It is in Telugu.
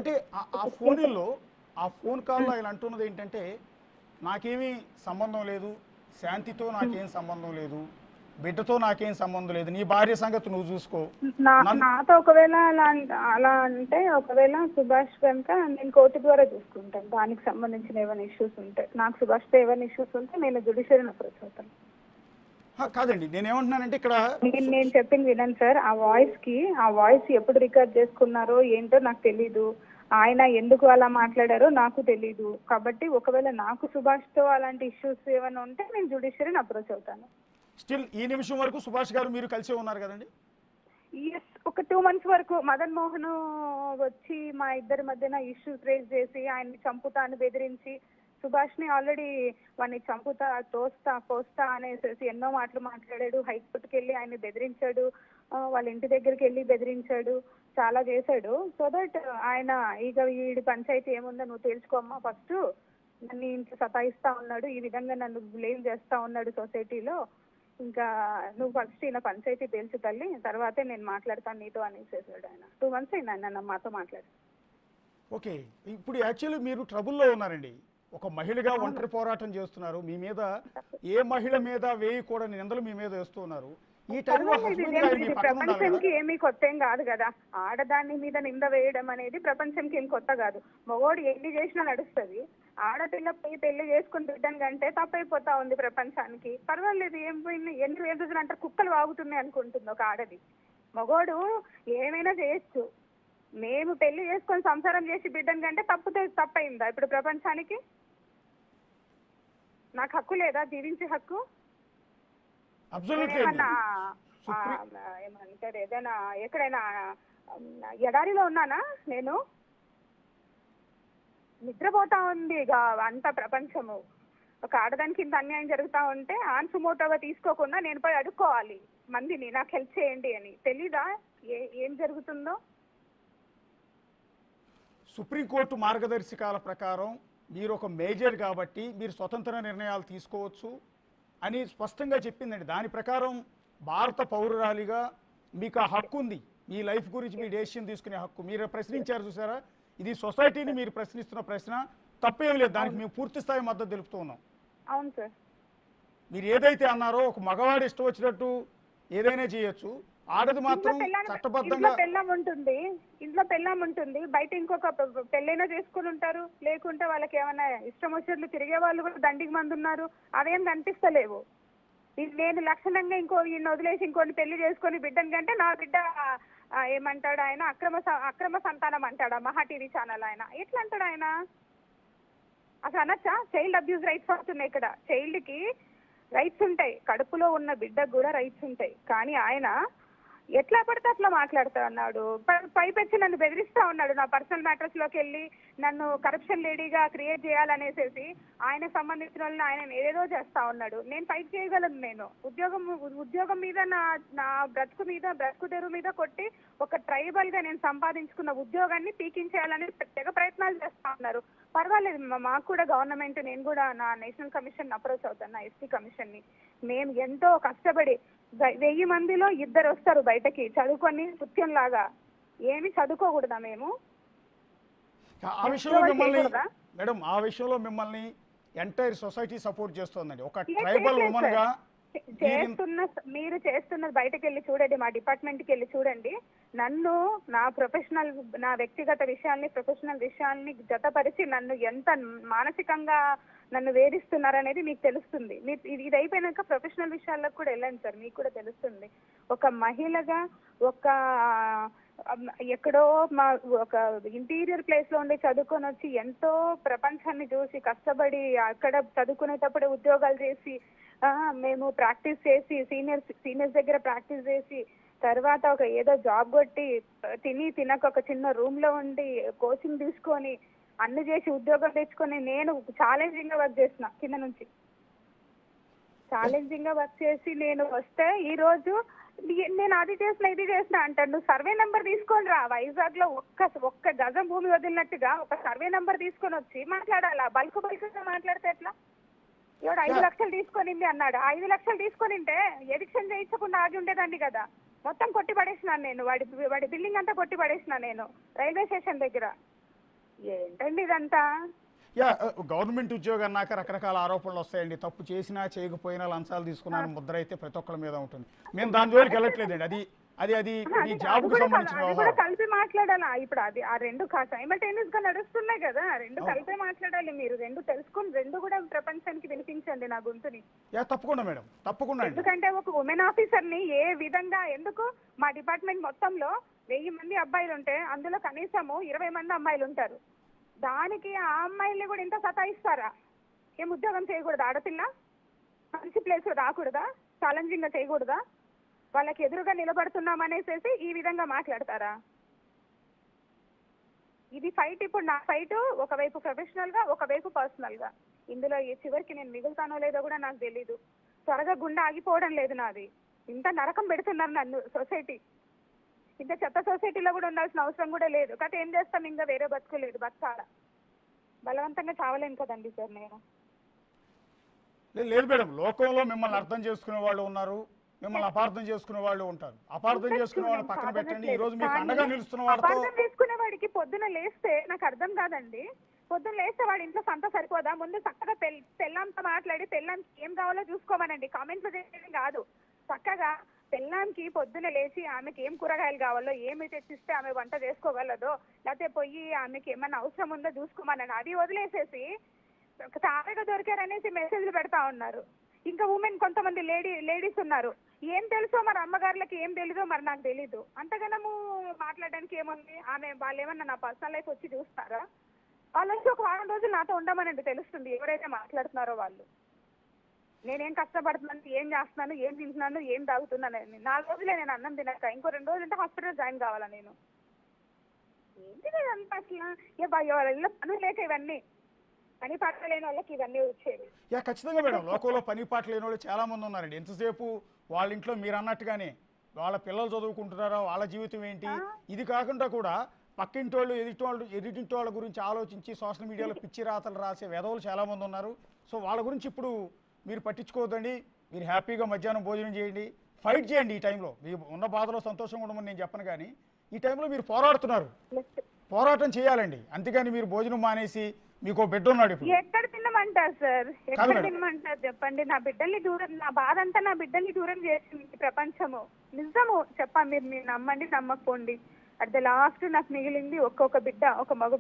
అంటే ఆ ఫోన్లో ఆ ఫోన్ కాల్లో ఆయన అంటున్నది ఏంటంటే నాకేమీ సంబంధం లేదు, శాంతితో నాకేం సంబంధం లేదు, బిడ్డతో నాకేం సంబంధం లేదు, నీ భార్య సంగతి నువ్వు చూసుకో. నాతో ఒకవేళ అలా అంటే ఒకవేళ సుభాష్ కనుక నేను కోర్టు ద్వారా చూసుకుంటాను. దానికి సంబంధించిన ఏమైనా ఇష్యూస్ ఉంటే, నాకు సుభాష్తో ఏమైనా ఇష్యూస్ ఉంటే నేను జ్యుడిషియరీని అప్రోచ్ అవుతాను. కాదండి, నేనేమంటున్నానంటే ఇక్కడ నేను చెప్పింది వినండి సార్. ఆ వాయిస్ ఎప్పుడు రికార్డ్ చేసుకున్నారో ఏంటో నాకు తెలీదు. ఆయన ఎందుకు అలా మాట్లాడారో నాకు తెలీదు. కాబట్టి ఒకవేళ నాకు సుభాష్తో అలాంటి ఇష్యూస్ ఏమైనా ఉంటే నేను జ్యుడిషియరీని అప్రోచ్ అవుతాను. స్టిల్ ఈ నిమిషం వరకు సుభాష్ గారు మీరు కలిసే ఉన్నారు కదండి? ఎస్, ఒక 2 months వరకు మదన్ మోహన్ వచ్చి మా ఇద్దరి మధ్యన ఇష్యూస్ రేజ్ చేసి ఆయన్ని చంపుతా అని బెదిరించి, సుభాష్ని ఆల్రెడీ వాడిని చంపుతా, తోస్తా, కోస్తా అనేసి ఎన్నో మాటలు మాట్లాడాడు. హైకోర్టుకి వెళ్ళి ఆయన్ని బెదిరించాడు, వాళ్ళ ఇంటి దగ్గరికి వెళ్ళి బెదిరించాడు, చాలా చేశాడు. సో దట్ ఆయన ఇక వీడి పంచాయతీ ఏముందో నువ్వు తేల్చుకోమ్మా, ఫస్ట్ నన్ను ఇంట్లో సతాయిస్తా ఉన్నాడు, ఈ విధంగా నన్ను బ్లేమ్ చేస్తా ఉన్నాడు సొసైటీలో, ఇంకా నువ్వు ఫస్ట్ ఈయన పంచాయతీ తేల్చు తల్లి, తర్వాతే నేను మాట్లాడతాను నీతో అనేసేసాడు ఆయన. 2 months అయింది ఆయన మాతో మాట్లాడి. ఓకే, ఇప్పుడు యాక్చువల్లీ మీరు ట్రబుల్లో ఉన్నారండి. ఒక మహిళగా ఒంటరి పోరాటం చేస్తున్నారు. మీ మీద ఏ మహిళ మీద వేయకూడని నిందలు మీ మీద వేస్తున్నారు. ఈ టైంలో ప్రపంచంకి ఏమీ కొత్త ఏం కాదు కదా. ఆడదాని మీద నింద వేయడం అనేది ప్రపంచంకి ఏం కొత్త కాదు. మగోడు ఎన్ని చేసినా నడుస్తుంది. ఆడపిల్ల పోయి పెళ్లి చేసుకుని బిడ్డను కంటే తప్పైపోతా ఉంది ప్రపంచానికి. పర్వాలేదు, ఏం పోయింది, ఎన్ని రోజులు అంటే కుక్కలు వాగుతున్నాయి అనుకుంటుంది ఒక ఆడది. మగోడు ఏమైనా చేయొచ్చు. మేము పెళ్లి చేసుకొని సంసారం చేసి బిడ్డను కంటే తప్పైందా ఇప్పుడు ప్రపంచానికి? నాకు హక్కు లేదా జీవించే హక్కు? ఏమంటారు, ఏదైనా ఎక్కడైనా ఎడారిలో ఉన్నానా నేను? నిద్రపోతా ఉంది ఇక అంత ప్రపంచము. ఒక ఆడదానికి ఇంత అన్యాయం జరుగుతా ఉంటే ఆన్సుమోటోగా తీసుకోకుండా నేను పోయి అడుక్కోవాలి మందిని, నాకు హెల్ప్ చేయండి అని. తెలీదా ఏం జరుగుతుందో? సుప్రీంకోర్టు మార్గదర్శకాల ప్రకారం మీరు ఒక మేజర్ కాబట్టి మీరు స్వతంత్ర నిర్ణయాలు తీసుకోవచ్చు అని స్పష్టంగా చెప్పిందండి. దాని ప్రకారం భారత పౌరురాలిగా మీకు ఆ హక్కు ఉంది. మీ లైఫ్ గురించి మీ డెసిషన్ తీసుకునే హక్కు. మీరు ప్రశ్నించారు చూసారా, ఇది సొసైటీని మీరు ప్రశ్నిస్తున్న ప్రశ్న, తప్పేం లేదు. దానికి మేము పూర్తి స్థాయి మద్దతు తెలుపుతూ ఉన్నాం. అవును సార్. మీరు ఏదైతే అన్నారో ఒక మగవాడు ఇష్టం వచ్చినట్టు ఏదైనా చేయొచ్చు, ఆడది మాత్రం చట్టబద్ధంగా ఇంట్లో పెళ్ళాం ఉంటుంది, బయట ఇంకొక పెళ్ళైనా చేసుకుని ఉంటారు. లేకుంటే వాళ్ళకి ఏమైనా ఇష్టం వచ్చినట్లు తిరిగే వాళ్ళు కూడా దండికి మంది ఉన్నారు. అవేం కనిపిస్తలేవు. నేను లక్షణంగా ఈయన వదిలేసి ఇంకొని పెళ్లి చేసుకొని బిడ్డని కంటే నా బిడ్డ ఏమంటాడు ఆయన, అక్రమ సంతానం అంటాడా మహా టీవీ ఛానల్ ఆయన? ఎట్లా అంటాడు ఆయన? అసలు అనొచ్చా? చైల్డ్ అబ్యూస్ రైట్స్ అవుతున్నాయి ఇక్కడ. చైల్డ్కి రైట్స్ ఉంటాయి, కడుపులో ఉన్న బిడ్డకు కూడా రైట్స్ ఉంటాయి. కానీ ఆయన ఎట్లా పడితే అట్లా మాట్లాడుతా ఉన్నాడు. పైపెచ్చి నన్ను బెదిరిస్తా ఉన్నాడు. నా పర్సనల్ మ్యాటర్స్ లోకి వెళ్ళి నన్ను కరప్షన్ లేడీగా క్రియేట్ చేయాలనేసి ఆయన సంబంధించిన వాళ్ళని ఆయన ఏదేదో చేస్తా ఉన్నాడు. నేను ఫైట్ చేయగలను. నేను ఉద్యోగం మీద నా బ్రతుకు తెరువు మీద కొట్టి ఒక ట్రైబల్ గా నేను సంపాదించుకున్న ఉద్యోగాన్ని పీకించేయాలని తెగ ప్రయత్నాలు చేస్తా ఉన్నారు. పర్వాలేదు, మాకు కూడా గవర్నమెంట్, నేను కూడా నా నేషనల్ కమిషన్ అప్రోచ్ అవుతాను, నా ఎస్టీ కమిషన్ ని. మేము ఎంతో కష్టపడి 1000 మందిలో 2 వస్తారు బయటకి చదువుకొని నృత్యం లాగా. ఏమి చదువుకోకూడదా మేము? మేడం, ఆ విషయంలో మిమ్మల్ని ఎంటైర్ సొసైటీ సపోర్ట్ చేస్తోందండి. ఒక ట్రైబల్ ఉమెన్ గా మీరు చేస్తున్నది బయటకు వెళ్ళి చూడండి, మా డిపార్ట్మెంట్కి వెళ్ళి చూడండి. నన్ను నా వ్యక్తిగత విషయాల్ని, ప్రొఫెషనల్ విషయాల్ని జతపరిచి నన్ను ఎంత మానసికంగా నన్ను వేధిస్తున్నారనేది మీకు తెలుస్తుంది. ఇది అయిపోయినాక ప్రొఫెషనల్ విషయాలకు కూడా వెళ్ళండి సార్, మీకు కూడా తెలుస్తుంది. ఒక మహిళగా ఎక్కడో ఒక ఇంటీరియర్ ప్లేస్ లో ఉండి చదువుకొని వచ్చి ఎంతో ప్రపంచాన్ని చూసి కష్టపడి అక్కడ చదువుకునేటప్పుడే ఉద్యోగాలు చేసి మేము ప్రాక్టీస్ చేసి సీనియర్స్ దగ్గర ప్రాక్టీస్ చేసి తర్వాత ఒక ఏదో జాబ్ కొట్టి తినక ఒక చిన్న రూమ్ లో ఉండి కోచింగ్ తీసుకొని అన్ని చేసి ఉద్యోగం తెచ్చుకొని నేను ఛాలెంజింగ్ గా వర్క్ చేసిన. కింద నుంచి ఛాలెంజింగ్ గా వర్క్ చేసి నేను వస్తే ఈ రోజు నేను అది చేసిన ఇది చేసిన అంటాడు. నువ్వు సర్వే నెంబర్ తీసుకొని రా. వైజాగ్ లో ఒక్క గజం భూమి వదిలినట్టుగా ఒక సర్వే నెంబర్ తీసుకొని వచ్చి మాట్లాడాలా? బల్క్గా మాట్లాడితే ఎట్లా? ఎవడు 5 లక్షలు తీసుకొనింది అన్నాడు. 5 లక్షలు తీసుకొనింటే ఎవిక్షన్ చేయించకుండా ఆగి ఉండేదాన్ని కదా. మొత్తం కొట్టి పడేసినాను నేను. వాడి బిల్డింగ్ అంతా కొట్టి పడేసిన నేను రైల్వే స్టేషన్ దగ్గర. ఏంటండి ఇదంతా? యా గవర్నమెంట్ ఉద్యోగం అన్నాక రకరకాల ఆరోపణలు వస్తాయండి. తప్పు చేసినా చేయకపోయినా లంచాలు తీసుకున్నాను ముద్ర అయితే ప్రతి ఒక్కరి మీద ఉంటుంది. మేము దాని జోలికి వెళ్ళట్లేదండి. అది అది అది మీ జాబ్కు సంబంధించిన అది కూడా వ్యవహారం. కలిపి మాట్లాడాలా? ఇప్పుడు అది ఆ రెండు సైమల్టేనియస్ గా నడుస్తున్నాయి కదా, రెండు కలిపే మాట్లాడాలి. మీరు రెండు తెలుసుకుని రెండు కూడా ప్రపంచానికి వినిపించండి నా గొంతుని. యా తప్పకుండా మేడం, తప్పకుండా అండి. ఎందుకంటే ఒక ఉమెన్ ఆఫీసర్ ని ఏ విధంగా, ఎందుకు మా డిపార్ట్మెంట్ మొత్తంలో 1000 మంది అబ్బాయిలు ఉంటే అందులో కనీసము 20 మంది అమ్మాయిలు ఉంటారు. దానికి ఆ అమ్మాయిల్ని కూడా ఇంత సతాయిస్తారా? ఏం ఉద్యోగం చేయకూడదా ఆడపిల్ల? మంచి ప్లేస్ రాకూడదా? ఛాలెంజింగ్ గా చేయకూడదా? వాళ్ళకి ఎదురుగా నిలబడుతున్నాం అనేసి ఈ విధంగా మాట్లాడతారా? ఇది ఫైట్. ఇప్పుడు నా ఫైట్ ఒకవైపు ప్రొఫెషనల్ గా, ఒకవైపు పర్సనల్ గా. ఇందులో ఈ చివరికి నేను మిగులుతానో లేదో కూడా నాకు తెలీదు. త్వరగా గుండె ఆగిపోవడం లేదు నాది. ఇంత నరకం పెడుతున్నారు నన్ను సొసైటీ. ఇంత చెత్త సొసైటీలో కూడా ఉండాల్సిన అవసరం కూడా లేదు. కాకపోతే ఏం చేస్తాం, ఇంకా వేరే బతుకు లేదు, బతకాల. బలవంతంగా చావలేను కదండి సార్ నేను. లేదు మేడం, లోకంలో మిమ్మల్ని అర్థం చేసుకునే వాళ్ళు ఉన్నారు, మిమ్మల్ని అపార్థం చేసుకునే వాళ్ళు ఉంటారు. అపార్థం చేసుకునే వాళ్ళని పక్కన పెట్టండి. ఈ రోజు మీకు అండగా నిలుస్తున్న వాళ్ళతో. అపార్థం చేసుకునే వాడికి పొద్దున లేస్తే నాకు అర్థం కాదండి. పొద్దున లేస్తే వాడి ఇంట్లో సంత సరిపోదా? ముందు చక్కగా పెళ్ళాంతో మాట్లాడి పెళ్ళాంకి ఏం కావాలో చూసుకోమనండి. కామెంట్లు చేయడం కాదు. చక్కగా పెళ్ళాంకి పొద్దున లేచి ఆమెకి ఏం కూరగాయలు కావాలో, ఏమి తెచ్చిస్తే ఆమె వంట చేసుకోగలదో, లేకపోతే పోయి ఆమెకి ఏమన్నా అవసరం ఉందో చూసుకోమనండి. అది వదిలేసేసి తారగా దొరికారనేసి మెసేజ్లు పెడతా ఉన్నారు. ఇంకా ఉమెన్ కొంతమంది లేడీస్ ఉన్నారు. ఏం తెలుసో మరి అమ్మగారులకి, ఏం తెలీదో మరి నాకు తెలీదు. అంతగానము మాట్లాడడానికి ఏముంది? వాళ్ళు ఏమన్నా నా పర్సనల్ లైఫ్ వచ్చి చూస్తారా? వాళ్ళు వచ్చి ఒక వారం రోజులు నాతో ఉండమనండి, తెలుస్తుంది ఎవరైతే మాట్లాడుతున్నారో వాళ్ళు. నేనేం కష్టపడుతున్నాను, ఏం చేస్తున్నాను, ఏం తింటున్నాను, ఏం తాగుతున్నాను. 4 రోజులే నేను అన్నం తినక, ఇంకో 2 రోజులు అంటే హాస్పిటల్ జాయిన్ కావాలా నేను? ఏంటి అంతా అసలు? వాళ్ళ పనులు లేక ఇవన్నీ, పని పాట లేని వాళ్ళకి ఇవన్నీ వచ్చేవి. యా ఖచ్చితంగా మేడం, లోకంలో పని పాట లేని వాళ్ళు చాలా మంది ఉన్నారండి. ఎంతసేపు వాళ్ళ ఇంట్లో మీరు అన్నట్టుగానే వాళ్ళ పిల్లలు చదువుకుంటున్నారా, వాళ్ళ జీవితం ఏంటి, ఇది కాకుండా కూడా పక్కింటి వాళ్ళు ఎదుటింటి వాళ్ళ గురించి ఆలోచించి సోషల్ మీడియాలో పిచ్చి రాతలు రాసే వెధవులు చాలా మంది ఉన్నారు. సో వాళ్ళ గురించి ఇప్పుడు మీరు పట్టించుకోవద్దండి. మీరు హ్యాపీగా మధ్యాహ్నం భోజనం చేయండి, ఫైట్ చేయండి. ఈ టైంలో మీ ఉన్న బాధలో సంతోషంగా ఉండమని నేను చెప్పను, కానీ ఈ టైంలో మీరు పోరాడుతున్నారు, పోరాటం చేయాలండి. అంతేగాని మీరు భోజనం మానేసి మీకు బిడ్డ ఉన్నాడు ఇప్పుడు. ఎక్కడ తినమంటారు సార్? ఎక్కడ తినమంటారు చెప్పండి? నా బిడ్డల్ని దూరం, నా బాధ అంతా నా బిడ్డల్ని దూరం చేసింది ప్రపంచము. నిజము చెప్పా, మీరు నమ్మండి నమ్మకపోండి. అట్ ద లాస్ట్ నాకు మిగిలింది ఒక్కొక్క బిడ్డ, ఒక మగ